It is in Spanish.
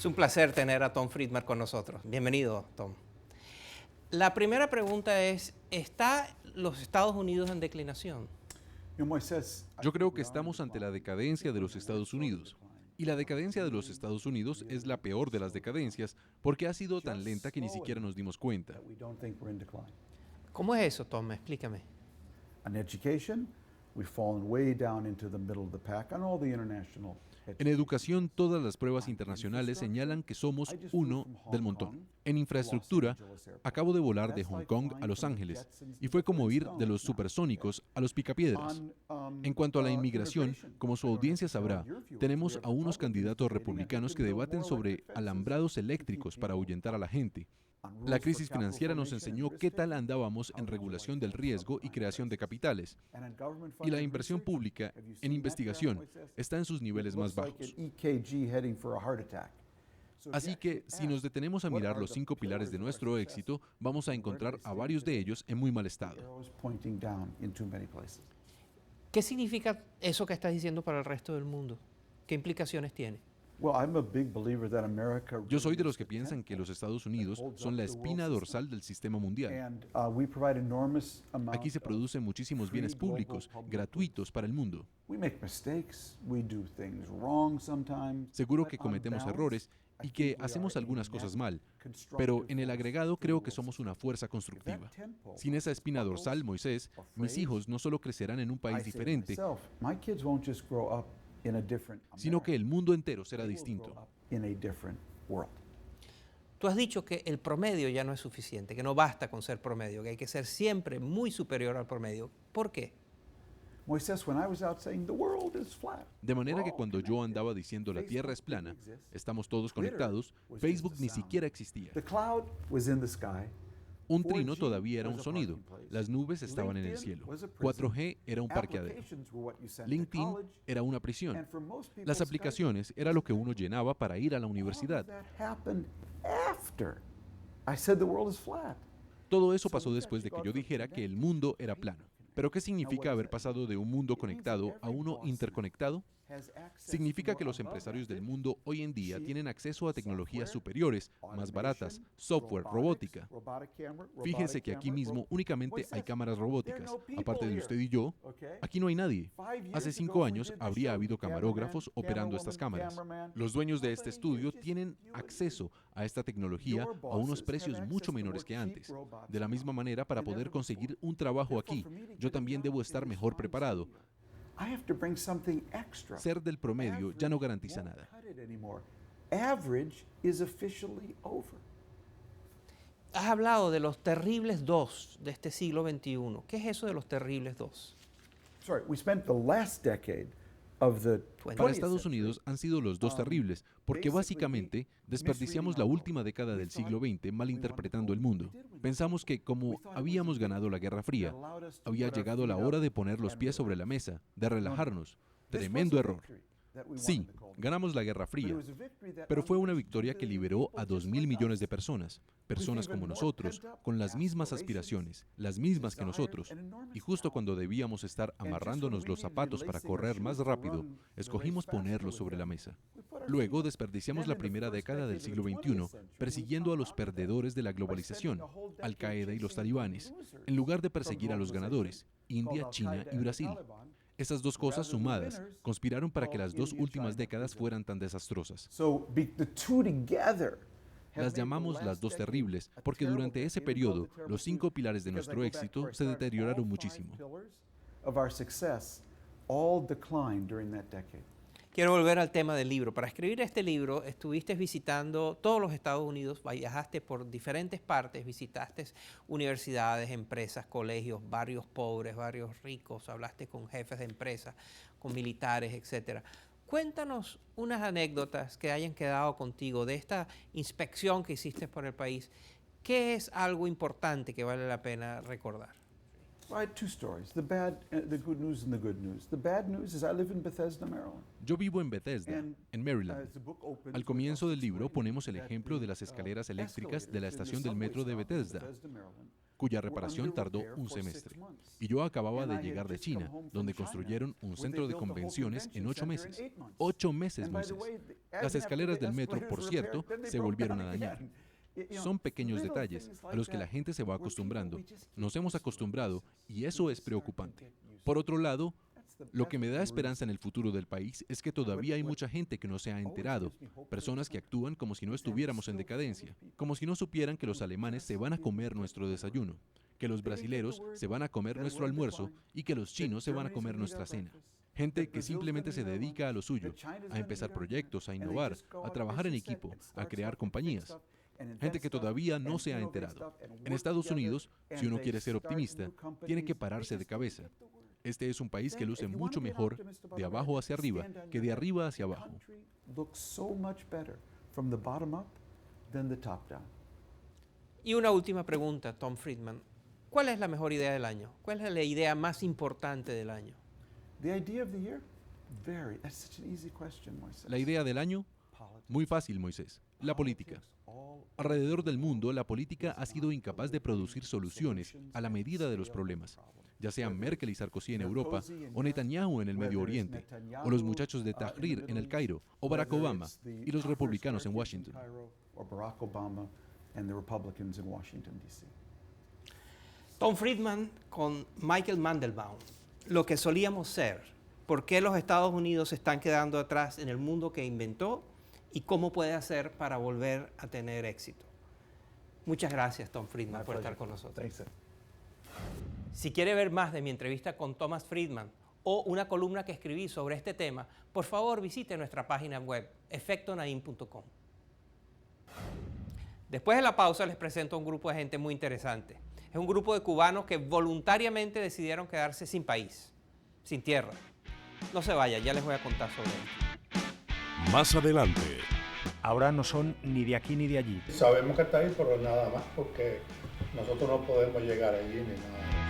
Es un placer tener a Tom Friedman con nosotros. Bienvenido, Tom. La primera pregunta es, ¿está los Estados Unidos en declinación? Yo creo que estamos ante la decadencia de los Estados Unidos. Y la decadencia de los Estados Unidos es la peor de las decadencias porque ha sido tan lenta que ni siquiera nos dimos cuenta. ¿Cómo es eso, Tom? Explícame. En educación, todas las pruebas internacionales señalan que somos uno del montón. En infraestructura, acabo de volar de Hong Kong a Los Ángeles y fue como ir de los supersónicos a los picapiedras. En cuanto a la inmigración, como su audiencia sabrá, tenemos a unos candidatos republicanos que debaten sobre alambrados eléctricos para ahuyentar a la gente. La crisis financiera nos enseñó qué tal andábamos en regulación del riesgo y creación de capitales. Y la inversión pública en investigación está en sus niveles más bajos. Así que, si nos detenemos a mirar los 5 pilares de nuestro éxito, vamos a encontrar a varios de ellos en muy mal estado. ¿Qué significa eso que estás diciendo para el resto del mundo? ¿Qué implicaciones tiene? Yo soy de los que piensan que los Estados Unidos son la espina dorsal del sistema mundial. Aquí se producen muchísimos bienes públicos, gratuitos para el mundo. Seguro que cometemos errores y que hacemos algunas cosas mal, pero en el agregado creo que somos una fuerza constructiva. Sin esa espina dorsal, Moisés, mis hijos no solo crecerán en un país diferente, sino que el mundo entero será distinto. Tú has dicho que el promedio ya no es suficiente, que no basta con ser promedio, que hay que ser siempre muy superior al promedio. ¿Por qué? De manera que cuando yo andaba diciendo la Tierra es plana, estamos todos conectados, Facebook ni siquiera existía. Un trino todavía era un sonido, las nubes estaban en el cielo, 4G era un parqueadero, LinkedIn era una prisión, las aplicaciones era lo que uno llenaba para ir a la universidad. Todo eso pasó después de que yo dijera que el mundo era plano. ¿Pero qué significa haber pasado de un mundo conectado a uno interconectado? Significa que los empresarios del mundo hoy en día tienen acceso a tecnologías superiores, más baratas, software, robótica. Fíjese que aquí mismo únicamente hay cámaras robóticas. Aparte de usted y yo, aquí no hay nadie. Hace 5 años habría habido camarógrafos operando estas cámaras. Los dueños de este estudio tienen acceso a esta tecnología a unos precios mucho menores que antes. De la misma manera, para poder conseguir un trabajo aquí, yo también debo estar mejor preparado. Ser del promedio ya no garantiza nada. Has hablado de los terribles dos de este siglo XXI. ¿Qué es eso de los terribles dos? Para Estados Unidos han sido los dos terribles, porque básicamente desperdiciamos la última década del siglo XX malinterpretando el mundo. Pensamos que como habíamos ganado la Guerra Fría, había llegado la hora de poner los pies sobre la mesa, de relajarnos. Tremendo error. Sí, ganamos la Guerra Fría, pero fue una victoria que liberó a 2.000 millones de personas, personas como nosotros, con las mismas aspiraciones, las mismas que nosotros, y justo cuando debíamos estar amarrándonos los zapatos para correr más rápido, escogimos ponerlos sobre la mesa. Luego desperdiciamos la primera década del siglo XXI persiguiendo a los perdedores de la globalización, Al-Qaeda y los talibanes, en lugar de perseguir a los ganadores, India, China y Brasil. Esas dos cosas sumadas conspiraron para que las 2 últimas décadas fueran tan desastrosas. Las llamamos las dos terribles porque durante ese periodo los 5 pilares de nuestro éxito se deterioraron muchísimo. Quiero volver al tema del libro. Para escribir este libro estuviste visitando todos los Estados Unidos, viajaste por diferentes partes, visitaste universidades, empresas, colegios, barrios pobres, barrios ricos, hablaste con jefes de empresas, con militares, etc. Cuéntanos unas anécdotas que hayan quedado contigo de esta inspección que hiciste por el país. ¿Qué es algo importante que vale la pena recordar? Yo vivo en Bethesda, en Maryland. Al comienzo del libro ponemos el ejemplo de las escaleras eléctricas de la estación del metro de Bethesda, cuya reparación tardó un semestre. Y yo acababa de llegar de China, donde construyeron un centro de convenciones en 8 meses. 8 meses, Moisés. Las escaleras del metro, por cierto, se volvieron a dañar. Son pequeños detalles a los que la gente se va acostumbrando. Nos hemos acostumbrado y eso es preocupante. Por otro lado, lo que me da esperanza en el futuro del país es que todavía hay mucha gente que no se ha enterado, personas que actúan como si no estuviéramos en decadencia, como si no supieran que los alemanes se van a comer nuestro desayuno, que los brasileros se van a comer nuestro almuerzo y que los chinos se van a comer nuestra cena. Gente que simplemente se dedica a lo suyo, a empezar proyectos, a innovar, a trabajar en equipo, a crear compañías. Gente que todavía no se ha enterado. En Estados Unidos, si uno quiere ser optimista, tiene que pararse de cabeza. Este es un país que luce mucho mejor de abajo hacia arriba que de arriba hacia abajo. Y una última pregunta, Tom Friedman. ¿Cuál es la mejor idea del año? ¿Cuál es la idea más importante del año? La idea del año, muy fácil, Moisés, la política. Alrededor del mundo, la política ha sido incapaz de producir soluciones a la medida de los problemas, ya sean Merkel y Sarkozy en Europa, o Netanyahu en el Medio Oriente, o los muchachos de Tahrir en el Cairo, o Barack Obama y los republicanos en Washington. Tom Friedman con Michael Mandelbaum. Lo que solíamos ser, por qué los Estados Unidos se están quedando atrás en el mundo que inventó y cómo puede hacer para volver a tener éxito. Muchas gracias, Tom Friedman, por estar con nosotros. Si quiere ver más de mi entrevista con Thomas Friedman o una columna que escribí sobre este tema, por favor visite nuestra página web, efectonaim.com. Después de la pausa les presento a un grupo de gente muy interesante. Es un grupo de cubanos que voluntariamente decidieron quedarse sin país, sin tierra. No se vaya, ya les voy a contar sobre esto. Más adelante. Ahora no son ni de aquí ni de allí. Sabemos que está ahí, pero nada más, porque nosotros no podemos llegar allí ni nada.